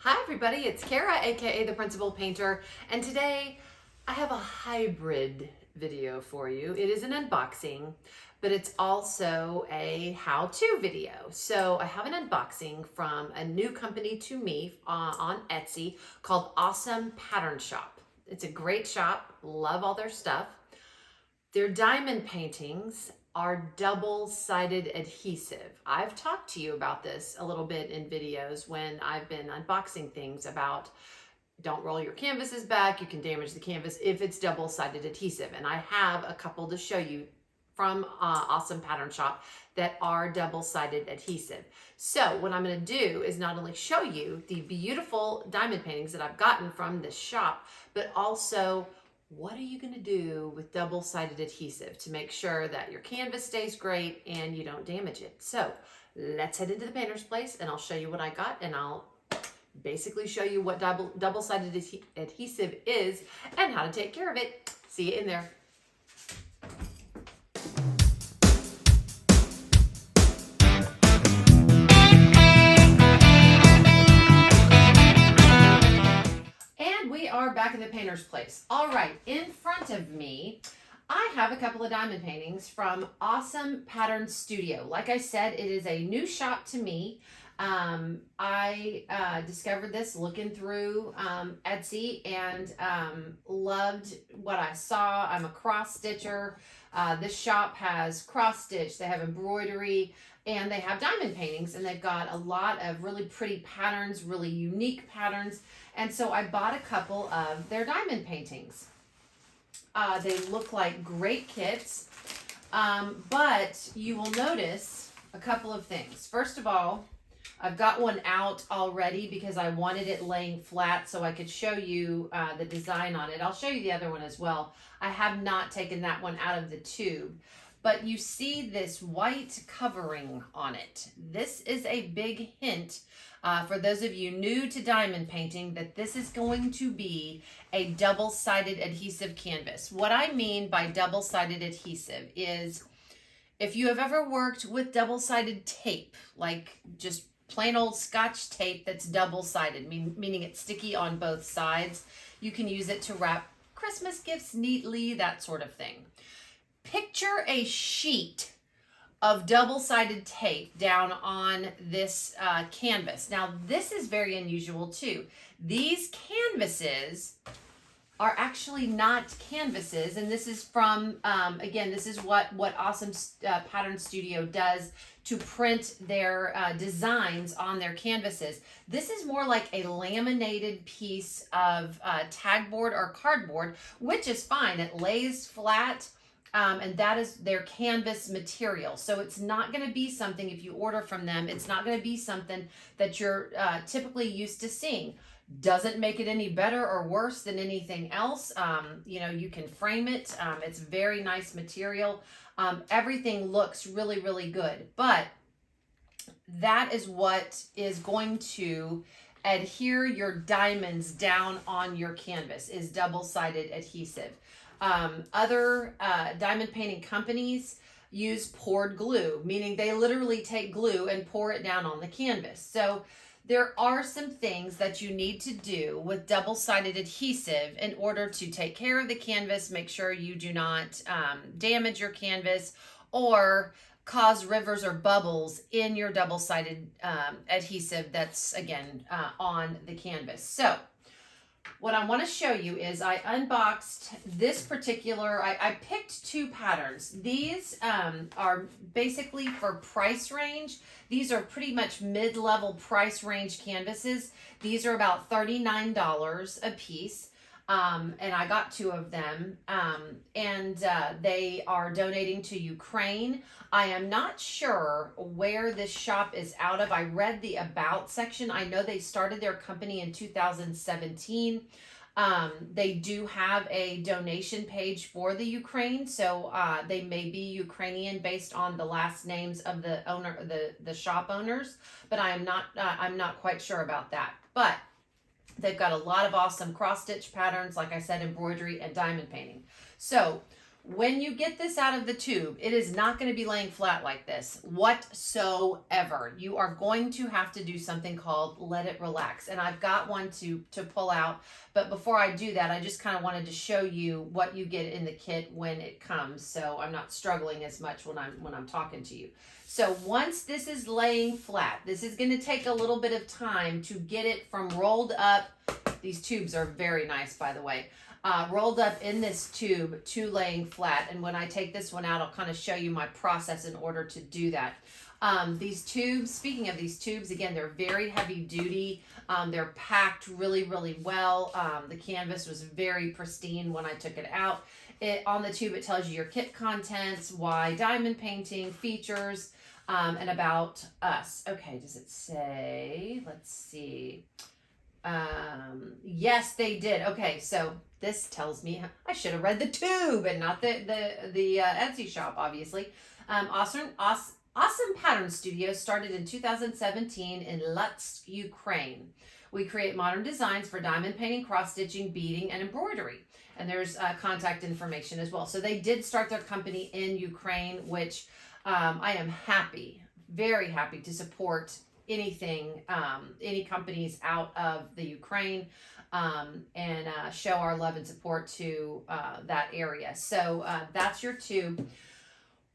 Hi everybody, it's Kara, aka the Principal Painter, and today I have a hybrid video for you. It is an unboxing, but it's also a how-to video. So I have an unboxing from a new company to me on Etsy called Awesome Pattern Shop. It's a great shop, love all their stuff. Their diamond paintings are double-sided adhesive. I've talked to you about this a little bit in videos when I've been unboxing things about don't roll your canvases back, you can damage the canvas if it's double-sided adhesive. And I have a couple to show you from Awesome Pattern Shop that are double-sided adhesive. So what I'm going to do is not only show you the beautiful diamond paintings that I've gotten from this shop, but also what are you going to do with double-sided adhesive to make sure that your canvas stays great and you don't damage it. So let's head into the painter's place and I'll show you what I got, and I'll basically show you what double-sided adhesive is and how to take care of it. See you in there. Are back in the painter's place. All right, in front of me, I have a couple of diamond paintings from Awesome Pattern Studio. Like I said, it is a new shop to me. I discovered this looking through Etsy and loved what I saw. I'm a cross stitcher. This shop has cross stitch, they have embroidery, and they have diamond paintings, and they've got a lot of really pretty patterns, really unique patterns. And so I bought a couple of their diamond paintings. They look like great kits, but you will notice a couple of things. First of all, I've got one out already because I wanted it laying flat so I could show you the design on it. I'll show you the other one as well. I have not taken that one out of the tube. But you see this white covering on it. This is a big hint for those of you new to diamond painting that this is going to be a double-sided adhesive canvas. What I mean by double-sided adhesive is if you have ever worked with double-sided tape, like just plain old Scotch tape that's double-sided, meaning it's sticky on both sides, you can use it to wrap Christmas gifts neatly, that sort of thing. Picture a sheet of double-sided tape down on this canvas. Now, this is very unusual too. These canvases are actually not canvases, and this is from, again, this is what Awesome Pattern Studio does to print their designs on their canvases. This is more like a laminated piece of tag board or cardboard, which is fine. It lays flat. And that is their canvas material. So it's not going to be something, if you order from them, it's not going to be something that you're typically used to seeing. Doesn't make it any better or worse than anything else. You know, you can frame it. It's very nice material. Everything looks really, really good. But that is what is going to adhere your diamonds down on your canvas, is double-sided adhesive. Other diamond painting companies use poured glue, meaning they literally take glue and pour it down on the canvas. So there are some things that you need to do with double-sided adhesive in order to take care of the canvas, make sure you do not damage your canvas or cause rivers or bubbles in your double-sided adhesive that's, again, on the canvas. So what I want to show you is I unboxed this particular, I picked two patterns. These are basically for price range. These are pretty much mid-level price range canvases. These are about $39 a piece. And I got two of them, and they are donating to Ukraine. I am not sure where this shop is out of. I read the About section. I know they started their company in 2017. They do have a donation page for the Ukraine, so they may be Ukrainian based on the last names of the owner, the shop owners, but I'm not quite sure about that. But they've got a lot of awesome cross-stitch patterns, like I said, embroidery and diamond painting. So When you get this out of the tube, it is not going to be laying flat like this whatsoever. You are going to have to do something called let it relax. And I've got one to pull out. But before I do that, I just kind of wanted to show you what you get in the kit when it comes. So I'm not struggling as much when I'm talking to you. So once this is laying flat, this is going to take a little bit of time to get it from rolled up. These tubes are very nice, by the way. Rolled up in this tube to laying flat. And when I take this one out, I'll kind of show you my process in order to do that. These tubes, speaking of these tubes, again, they're very heavy duty. They're packed really, really well. The canvas was very pristine when I took it out. On the tube, it tells you your kit contents, why diamond painting, features, and about us. Okay, does it say? Let's see. Yes, they did. Okay, so this tells me I should have read the tube and not the Etsy shop, obviously. Awesome Pattern Studio started in 2017 in Lutsk, Ukraine. We create modern designs for diamond painting, cross stitching, beading, and embroidery. And there's contact information as well. So they did start their company in Ukraine, which I am happy, very happy to support anything, any companies out of the Ukraine, and show our love and support to that area. So that's your tube.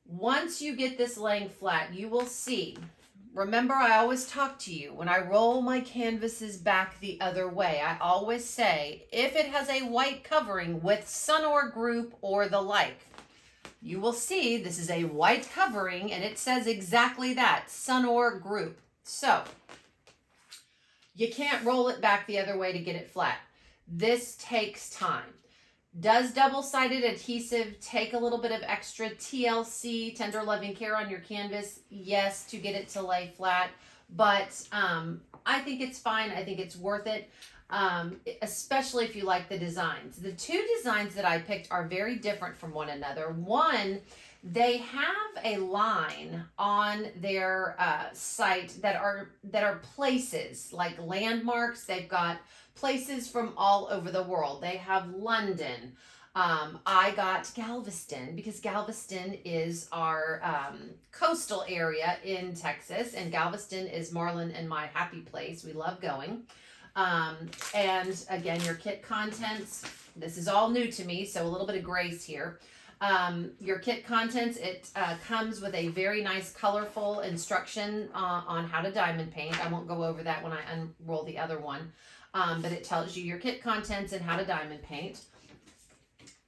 Once you get this laying flat, you will see, remember I always talk to you, when I roll my canvases back the other way, I always say, if it has a white covering with Sunor Group or the like, you will see this is a white covering and it says exactly that, Sunor Group. So you can't roll it back the other way to get it flat. This takes time. Does double-sided adhesive take a little bit of extra TLC, tender loving care, on your canvas? Yes, to get it to lay flat, but I think it's fine. I think it's worth it, especially if you like the designs. The two designs that I picked are very different from one another. One, they have a line on their site that are places like landmarks. They've got places from all over the world. They have London. I got Galveston because Galveston is our coastal area in Texas, and Galveston is Marlon and my happy place. We love going. And again, your kit contents, this is all new to me, so a little bit of grace here. Your kit contents, it comes with a very nice colorful instruction on how to diamond paint. I won't go over that when I unroll the other one, but it tells you your kit contents and how to diamond paint.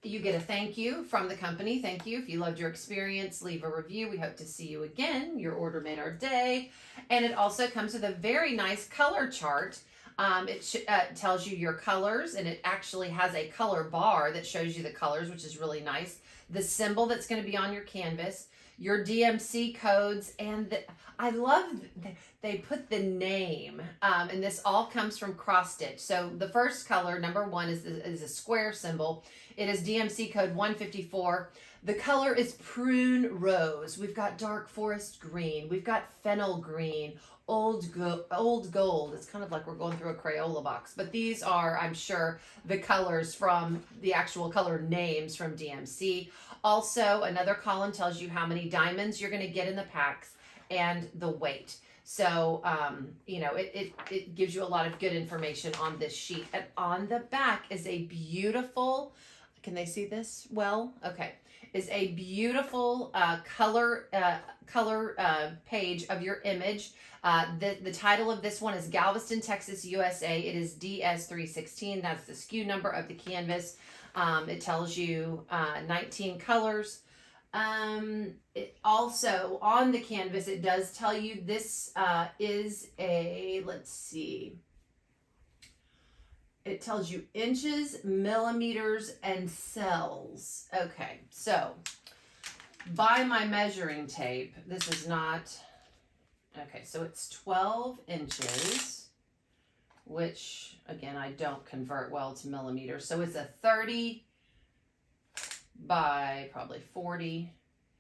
You get a thank you from the company. Thank you. If you loved your experience, leave a review. We hope to see you again. Your order made our day. And it also comes with a very nice color chart. It tells you your colors, and it actually has a color bar that shows you the colors, which is really nice. The symbol that's going to be on your canvas, your DMC codes, and I love they put the name, and this all comes from cross stitch. So the first color, number one, is a square symbol. It is DMC code 154. The color is prune rose. We've got dark forest green. We've got fennel green, old gold. It's kind of like we're going through a Crayola box, but these are, I'm sure, the colors from the actual color names from DMC. Also, another column tells you how many diamonds you're going to get in the packs and the weight. So, you know, it gives you a lot of good information on this sheet. And on the back is a beautiful, can they see this well? Okay. Is a beautiful color page of your image. The title of this one is Galveston, Texas, USA. It is DS316. That's the SKU number of the canvas. It tells you 19 colors. It also, on the canvas, it does tell you this is a, let's see. It tells you inches, millimeters, and cells. Okay, so by my measuring tape, this is not, okay, so it's 12 inches, which, again, I don't convert well to millimeters. So it's a 30 by probably 40.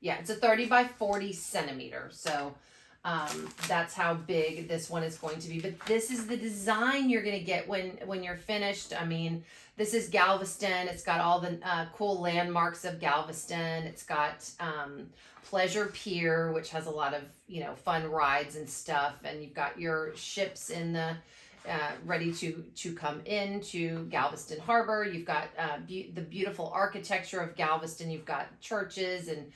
Yeah, it's a 30 by 40 centimeter. So That's how big this one is going to be. But this is the design you're going to get when you're finished. I mean, this is Galveston. It's got all the cool landmarks of Galveston. It's got Pleasure Pier, which has a lot of, you know, fun rides and stuff. And you've got your ships in the ready to come into Galveston Harbor. You've got the beautiful architecture of Galveston. You've got churches and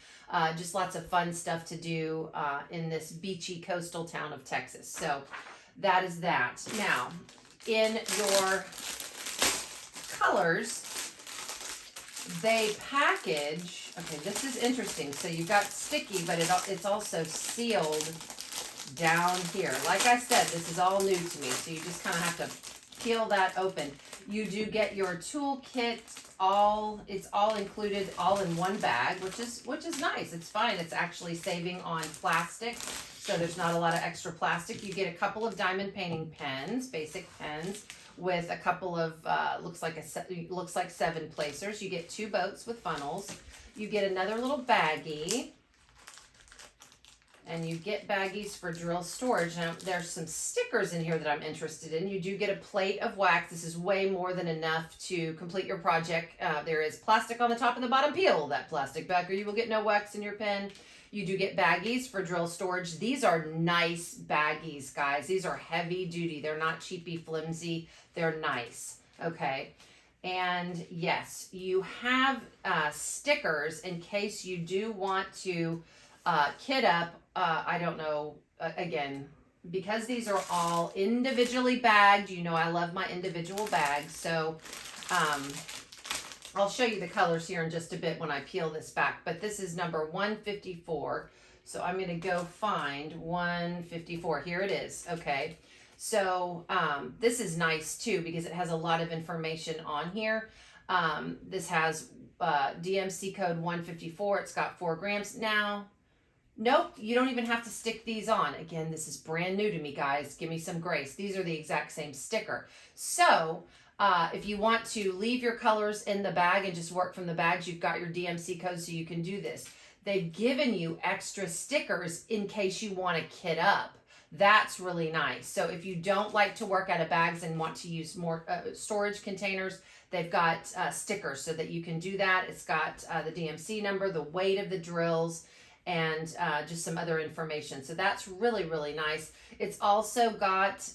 just lots of fun stuff to do in this beachy coastal town of Texas. So that is that. Now, in your colors, they package, okay, this is interesting. So you've got sticky, but it's also sealed down here. Like I said, this is all new to me, so you just kind of have to peel that open. You do get your toolkit, it's all included, all in one bag, which is nice. It's fine. It's actually saving on plastic, so there's not a lot of extra plastic. You get a couple of diamond painting pens, basic pens, with a couple of looks like 7 placers. You get 2 boats with funnels. You get another little baggie. And you get baggies for drill storage. Now, there's some stickers in here that I'm interested in. You do get a plate of wax. This is way more than enough to complete your project. There is plastic on the top and the bottom. Peel that plastic back or you will get no wax in your pen. You do get baggies for drill storage. These are nice baggies, guys. These are heavy duty. They're not cheapy, flimsy. They're nice, okay? And yes, you have stickers in case you do want to kit up. I don't know, again, because these are all individually bagged, you know I love my individual bags, so I'll show you the colors here in just a bit when I peel this back, but this is number 154, so I'm going to go find 154. Here it is, okay? So this is nice too because it has a lot of information on here. This has DMC code 154. It's got 4 grams. Now, nope, you don't even have to stick these on. Again, this is brand new to me, guys. Give me some grace. These are the exact same sticker. So if you want to leave your colors in the bag and just work from the bags, you've got your DMC code so you can do this. They've given you extra stickers in case you want to kit up. That's really nice. So if you don't like to work out of bags and want to use more storage containers, they've got stickers so that you can do that. It's got the DMC number, the weight of the drills, and just some other information. So that's really, really nice. It's also got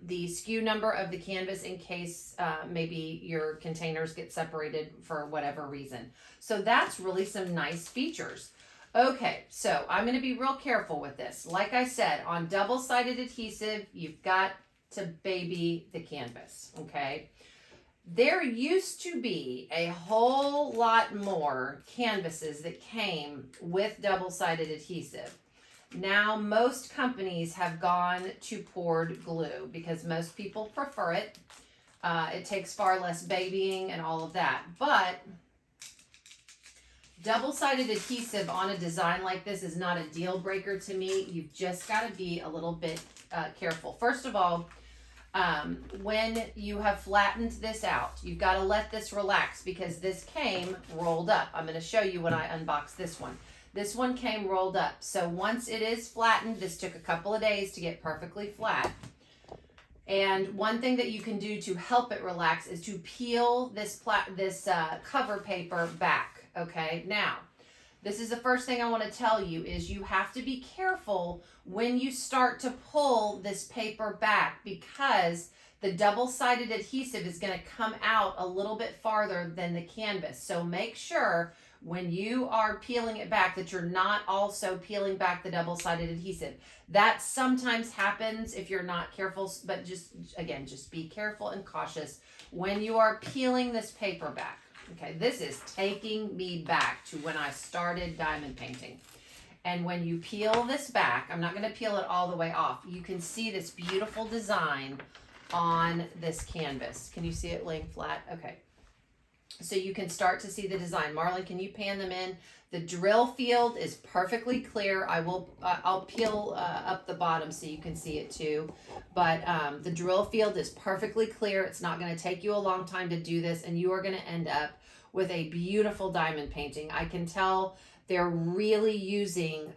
the SKU number of the canvas in case maybe your containers get separated for whatever reason. So that's really some nice features. Okay, so I'm going to be real careful with this. Like I said, on double-sided adhesive, you've got to baby the canvas, okay? There used to be a whole lot more canvases that came with double-sided adhesive. Now, most companies have gone to poured glue because most people prefer it. It takes far less babying and all of that. But double-sided adhesive on a design like this is not a deal breaker to me. You've just got to be a little bit careful. First of all, when you have flattened this out, you've got to let this relax because this came rolled up. I'm going to show you when I unbox this one. This one came rolled up. So once it is flattened, this took a couple of days to get perfectly flat. And one thing that you can do to help it relax is to peel this cover paper back. Okay, now, this is the first thing I want to tell you is you have to be careful when you start to pull this paper back because the double-sided adhesive is going to come out a little bit farther than the canvas. So make sure when you are peeling it back that you're not also peeling back the double-sided adhesive. That sometimes happens if you're not careful, but just be careful and cautious when you are peeling this paper back. Okay, this is taking me back to when I started diamond painting. And when you peel this back, I'm not going to peel it all the way off. You can see this beautiful design on this canvas. Can you see it laying flat? Okay. So you can start to see the design. Marlon, can you pan them in? The drill field is perfectly clear. I'll peel up the bottom so you can see it too. But the drill field is perfectly clear. It's not going to take you a long time to do this, and you are going to end up with a beautiful diamond painting. I can tell They're really using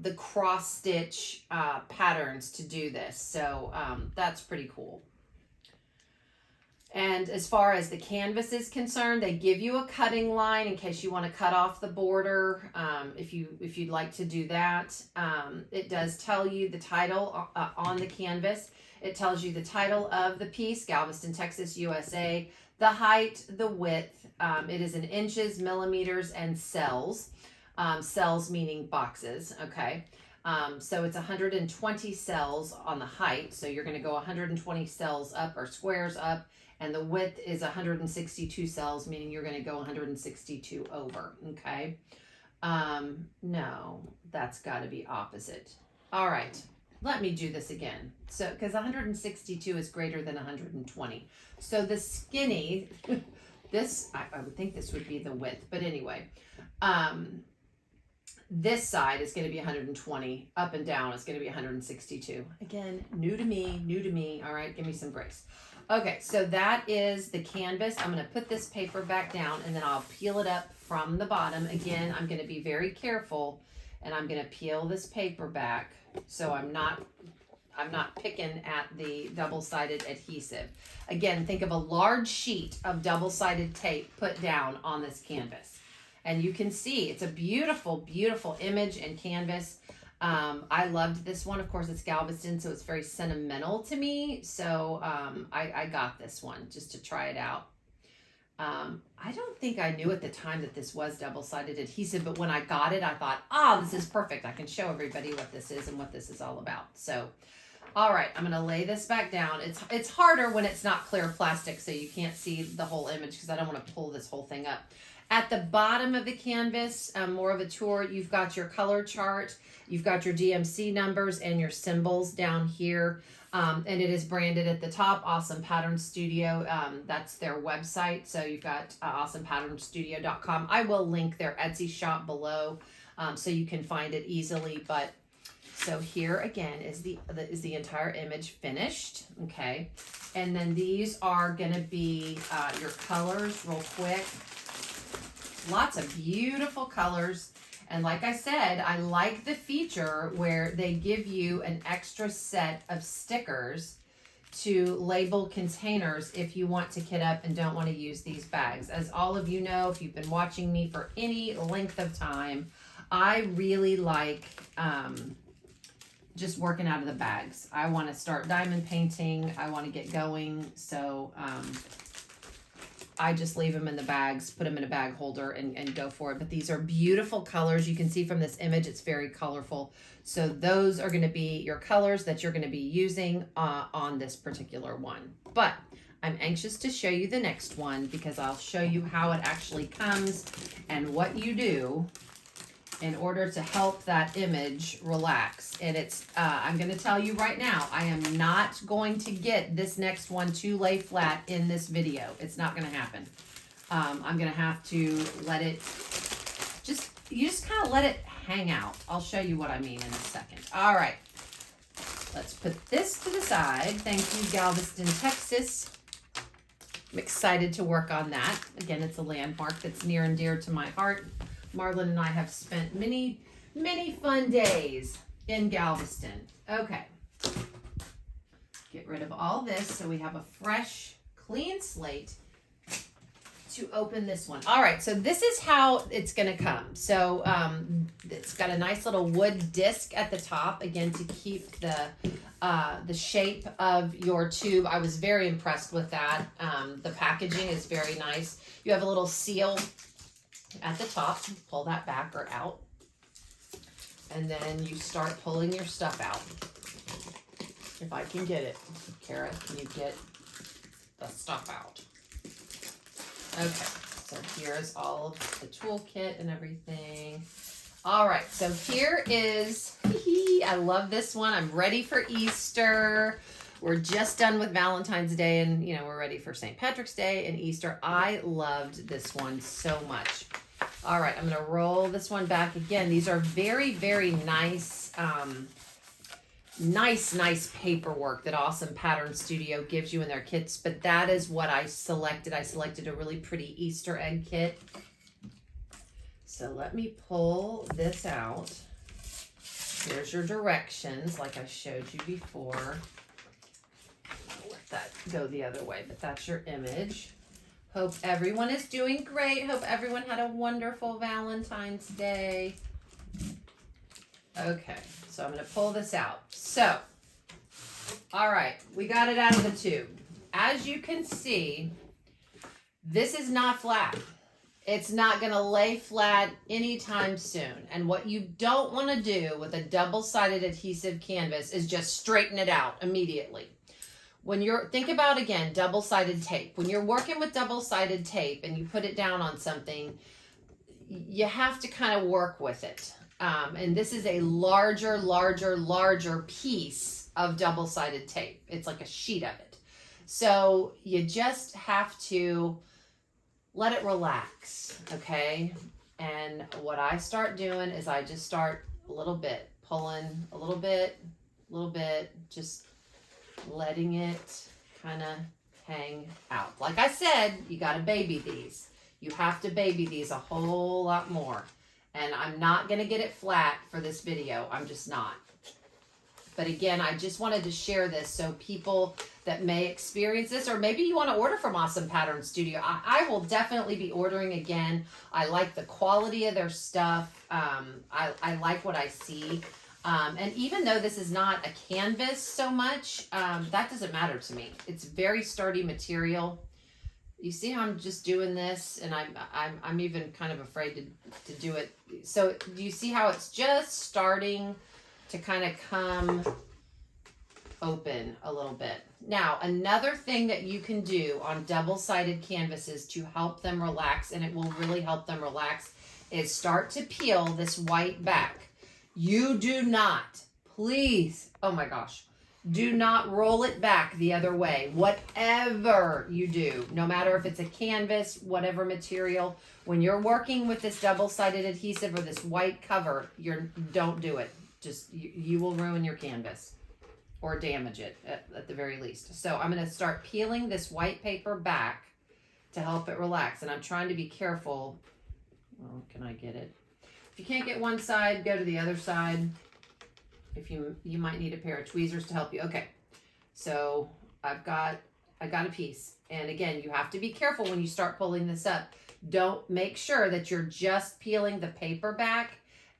the cross stitch patterns to do this. So that's pretty cool. And as far as the canvas is concerned, they give you a cutting line in case you want to cut off the border. If you'd like to do that, it does tell you the title on the canvas. It tells you the title of the piece, Galveston, Texas, USA, the height, the width. It is in inches, millimeters, and cells. Cells meaning boxes. Okay. So it's 120 cells on the height. So you're going to go 120 cells up or squares up. And the width is 162 cells, meaning you're going to go 162 over, okay? No, that's got to be opposite. All right, let me do this again. So, because 162 is greater than 120. So the skinny, this, I would think this would be the width, but anyway, this side is going to be 120, up and down is going to be 162. Again, new to me, all right? Give me some grace. Okay, so that is the canvas. I'm going to put this paper back down and then I'll peel it up from the bottom. Again, I'm going to be very careful and I'm going to peel this paper back so I'm not picking at the double-sided adhesive. Again, think of a large sheet of double-sided tape put down on this canvas. And you can see it's a beautiful, beautiful image and canvas. I loved this one. Of course, it's Galveston, so it's very sentimental to me. So I got this one just to try it out. I don't think I knew at the time that this was double-sided adhesive, but when I got it, I thought, this is perfect. I can show everybody what this is and what this is all about. So, all right, I'm going to lay this back down. It's harder when it's not clear plastic, so you can't see the whole image because I don't want to pull this whole thing up. At the bottom of the canvas, more of a tour, you've got your color chart, you've got your DMC numbers and your symbols down here. And it is branded at the top, Awesome Pattern Studio. That's their website. So you've got awesomepatternstudio.com. I will link their Etsy shop below so you can find it easily. But so here again is the entire image finished. Okay. And then these are going to be your colors real quick. Lots of beautiful colors. And like I said, I like the feature where they give you an extra set of stickers to label containers if you want to kit up and don't want to use these bags. As all of you know, if you've been watching me for any length of time, I really like just working out of the bags. I want to start diamond painting. I want to get going. So I just leave them in the bags, put them in a bag holder and go for it. But these are beautiful colors. You can see from this image, it's very colorful. So those are going to be your colors that you're going to be using on this particular one. But I'm anxious to show you the next one because I'll show you how it actually comes and what you do in order to help that image relax. And it's, I'm going to tell you right now, I am not going to get this next one to lay flat in this video. It's not going to happen. I'm going to have to let it, you just kind of let it hang out. I'll show you what I mean in a second. All right, let's put this to the side. Thank you, Galveston, Texas. I'm excited to work on that. Again, it's a landmark that's near and dear to my heart. Marlon and I have spent many, many fun days in Galveston. Okay. Get rid of all this so we have a fresh, clean slate to open this one. All right, so this is how it's going to come. So it's got a nice little wood disc at the top, again, to keep the shape of your tube. I was very impressed with that. The packaging is very nice. You have a little seal at the top. Pull that back or out. And then you start pulling your stuff out. If I can get it. Kara, can you get the stuff out? Okay, so here's all of the toolkit and everything. All right, so here is, I love this one. I'm ready for Easter. We're just done with Valentine's Day and, you know, we're ready for St. Patrick's Day and Easter. I loved this one so much. All right, I'm going to roll this one back again. These are very, very nice, nice paperwork that Awesome Pattern Studio gives you in their kits, but that is what I selected. I selected a really pretty Easter egg kit. So let me pull this out. Here's your directions, like I showed you before. I'll let that go the other way, but that's your image. Hope everyone is doing great. Hope everyone had a wonderful Valentine's Day. Okay, so I'm going to pull this out. So, all right, we got it out of the tube. As you can see, this is not flat. It's not going to lay flat anytime soon. And what you don't want to do with a double-sided adhesive canvas is just straighten it out immediately. When think about again, double-sided tape. When you're working with double-sided tape and you put it down on something, you have to kind of work with it. And this is a larger piece of double-sided tape. It's like a sheet of it. So you just have to let it relax, okay? And what I start doing is I just start a little bit, pulling a little bit, just letting it kind of hang out. Like I said, you got to baby these. You have to baby these a whole lot more. And I'm not going to get it flat for this video. I'm just not. But again, I just wanted to share this so people that may experience this, or maybe you want to order from Awesome Pattern Studio. I will definitely be ordering again. I like the quality of their stuff. I like what I see. And even though this is not a canvas so much, that doesn't matter to me. It's very sturdy material. You see how I'm just doing this, and I'm even kind of afraid to do it. So do you see how it's just starting to kind of come open a little bit? Now, another thing that you can do on double-sided canvases to help them relax, and it will really help them relax, is start to peel this white back. You do not, please, oh my gosh, do not roll it back the other way. Whatever you do, no matter if it's a canvas, whatever material, when you're working with this double-sided adhesive or this white cover, don't do it. Just, you will ruin your canvas or damage it at the very least. So I'm going to start peeling this white paper back to help it relax. And I'm trying to be careful. Oh, can I get it? If you can't get one side, go to the other side. If you might need a pair of tweezers to help you. Okay, so I got a piece. And again, you have to be careful when you start pulling this up. Don't make sure that you're just peeling the paper back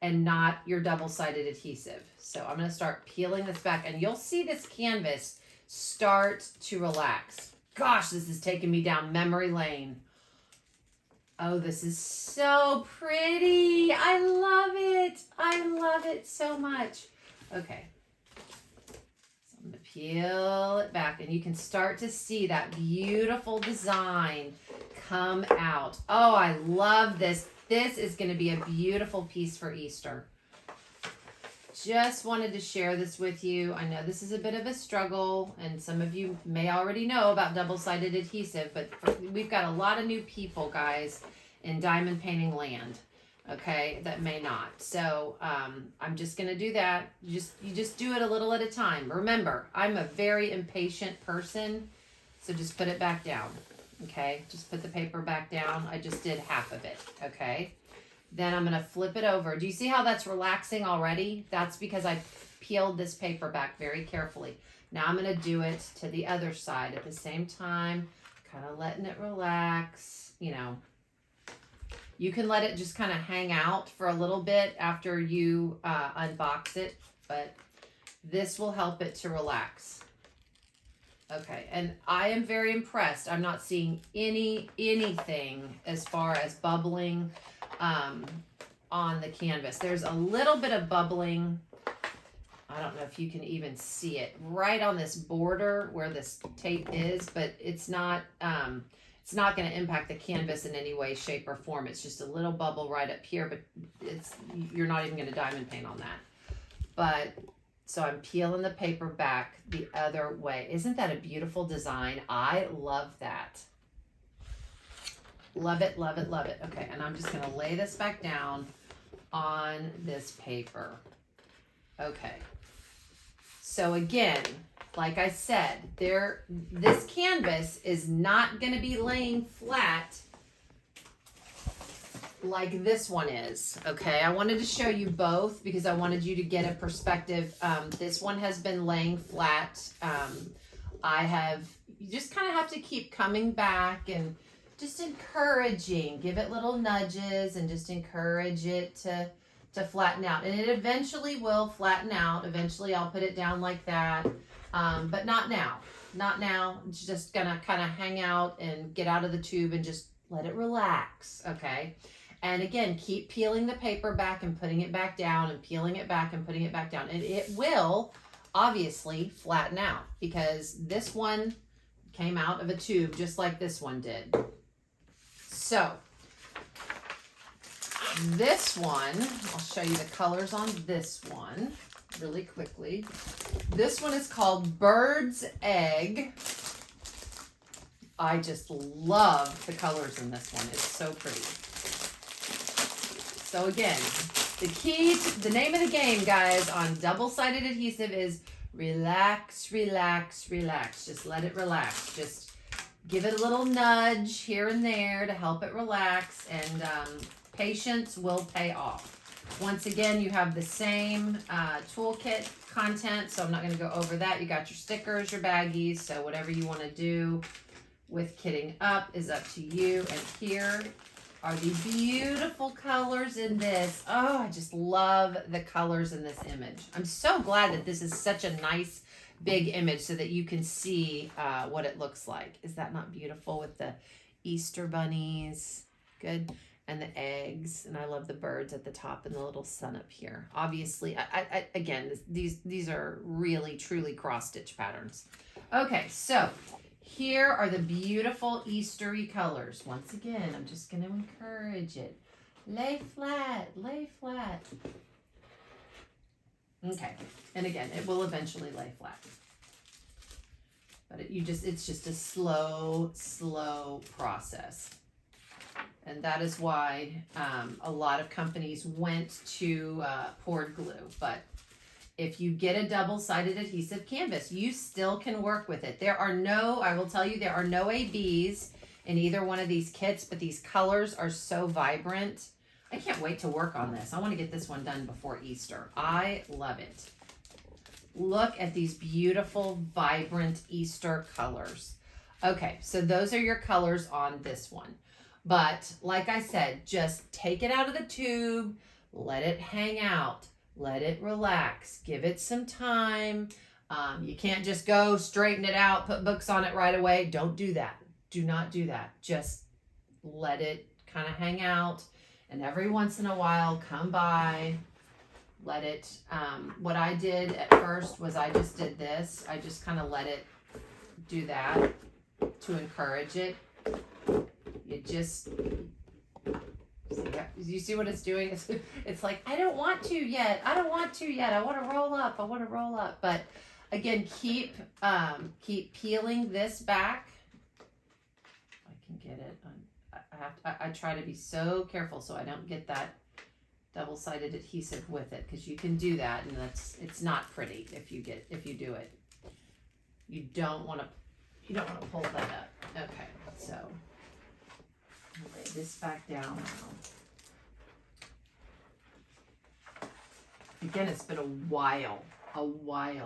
and not your double-sided adhesive. So I'm going to start peeling this back, and you'll see this canvas start to relax. Gosh, this is taking me down memory lane. Oh, this is so pretty. I love it. I love it so much. Okay. So I'm going to peel it back, and you can start to see that beautiful design come out. Oh, I love this. This is going to be a beautiful piece for Easter. Just wanted to share this with you. I know this is a bit of a struggle, and some of you may already know about double-sided adhesive, but we've got a lot of new people, guys, in diamond painting land, okay, that may not. So I'm just going to do that. You just do it a little at a time. Remember, I'm a very impatient person, so just put it back down. Okay, just put the paper back down. I just did half of it, okay? Then I'm going to flip it over. Do you see how that's relaxing already? That's because I peeled this paper back very carefully. Now I'm going to do it to the other side at the same time, kind of letting it relax. You know, you can let it just kind of hang out for a little bit after you unbox it, but this will help it to relax. Okay, and I am very impressed. I'm not seeing anything as far as bubbling on the canvas. There's a little bit of bubbling. I don't know if you can even see it right on this border where this tape is, but it's not going to impact the canvas in any way, shape, or form. It's just a little bubble right up here, but you're not even going to diamond paint on that. But so I'm peeling the paper back the other way. Isn't that a beautiful design? I love that. Love it, love it, love it. Okay, and I'm just going to lay this back down on this paper. Okay. So again, like I said, this canvas is not going to be laying flat like this one is. Okay, I wanted to show you both because I wanted you to get a perspective. This one has been laying flat. You just kind of have to keep coming back and just encouraging, give it little nudges and just encourage it to flatten out. And it eventually will flatten out. Eventually I'll put it down like that, but not now. Not now. It's just gonna kind of hang out and get out of the tube and just let it relax, okay? And again, keep peeling the paper back and putting it back down and peeling it back and putting it back down. And it will obviously flatten out because this one came out of a tube just like this one did. So this one, I'll show you the colors on this one really quickly. This one is called Bird's Egg. I just love the colors in this one. It's so pretty. So again, the name of the game, guys, on double-sided adhesive is relax, relax, relax. Just let it relax. Just give it a little nudge here and there to help it relax, and patience will pay off. Once again, you have the same toolkit content, so I'm not going to go over that. You got your stickers, your baggies, so whatever you want to do with kitting up is up to you. And here are the beautiful colors in this. Oh, I just love the colors in this image. I'm so glad that this is such a nice big image so that you can see what it looks like. Is that not beautiful with the Easter bunnies? Good. And the eggs, and I love the birds at the top and the little sun up here. Obviously, again, these are really, truly cross-stitch patterns. Okay, so here are the beautiful Eastery colors. Once again, I'm just going to encourage it. Lay flat, lay flat. Okay, and again, it will eventually lay flat. But it's just a slow, slow process. And that is why a lot of companies went to poured glue. But if you get a double-sided adhesive canvas, you still can work with it. I will tell you, there are no ABs in either one of these kits, but these colors are so vibrant. I can't wait to work on this. I want to get this one done before Easter. I love it. Look at these beautiful, vibrant Easter colors. Okay, so those are your colors on this one. But like I said, just take it out of the tube, let it hang out, let it relax, give it some time. You can't just go straighten it out, put books on it right away. Don't do that. Do not do that. Just let it kind of hang out, and every once in a while come by, let it, what I did at first was I just did this. I just kind of let it do that to encourage it. You just, you see what it's doing? It's like, I don't want to yet. I don't want to yet. I want to roll up. I want to roll up. But again, keep peeling this back. If I can get it. I try to be so careful so I don't get that double-sided adhesive with it, because you can do that and it's not pretty if you do it. You don't want to pull that up. Okay, so lay this back down now. Again, it's been a while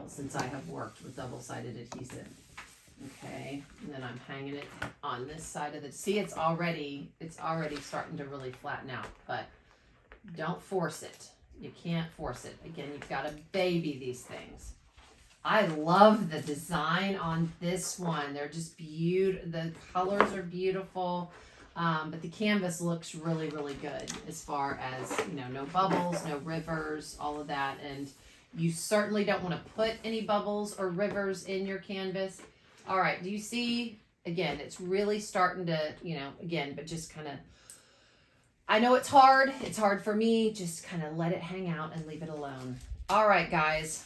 since I have worked with double-sided adhesive. Okay, and then I'm hanging it on this side of the, see, it's already starting to really flatten out, but don't force it. You can't force it. Again, you've got to baby these things. I love the design on this one. They're just beautiful. The colors are beautiful. But the canvas looks really, really good as far as, no bubbles, no rivers, all of that. And you certainly don't want to put any bubbles or rivers in your canvas. All right, do you see? Again, it's really starting to, again, but just kind of, I know it's hard. It's hard for me. Just kind of let it hang out and leave it alone. All right, guys.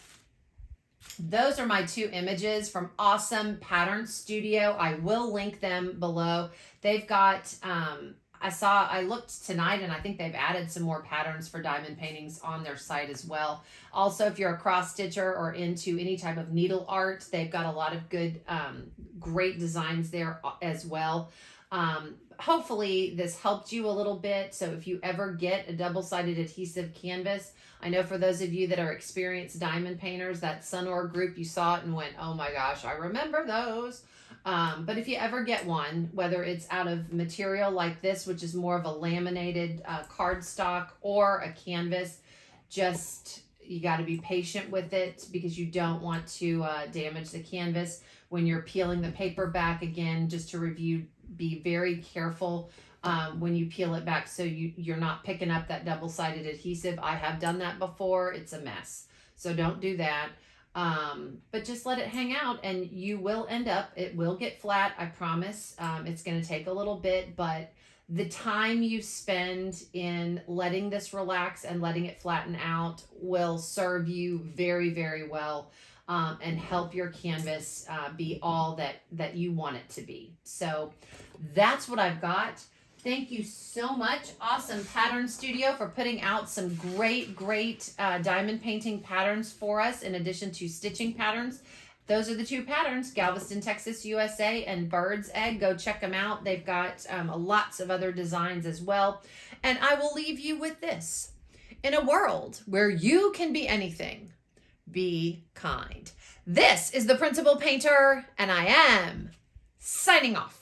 Those are my two images from Awesome Pattern Studio. I will link them below. They've got, I looked tonight and I think they've added some more patterns for diamond paintings on their site as well. Also, if you're a cross stitcher or into any type of needle art, they've got a lot of good, great designs there as well. Hopefully this helped you a little bit. So if you ever get a double-sided adhesive canvas, I know for those of you that are experienced diamond painters, that Sunor group, you saw it and went, oh my gosh, I remember those. But if you ever get one, whether it's out of material like this, which is more of a laminated cardstock, or a canvas, just you got to be patient with it because you don't want to damage the canvas. When you're peeling the paper back, again, just to review, be very careful when you peel it back so you're not picking up that double-sided adhesive. I have done that before. It's a mess. So don't do that. But just let it hang out and you will end up, it will get flat, I promise. It's going to take a little bit, but the time you spend in letting this relax and letting it flatten out will serve you very, very well, and help your canvas be all that you want it to be. So that's what I've got. Thank you so much, Awesome Pattern Studio, for putting out some great diamond painting patterns for us in addition to stitching patterns. Those are the two patterns, Galveston, Texas, USA, and Bird's Egg. Go check them out. They've got lots of other designs as well. And I will leave you with this. In a world where you can be anything, be kind. This is the Principal Painter, and I am signing off.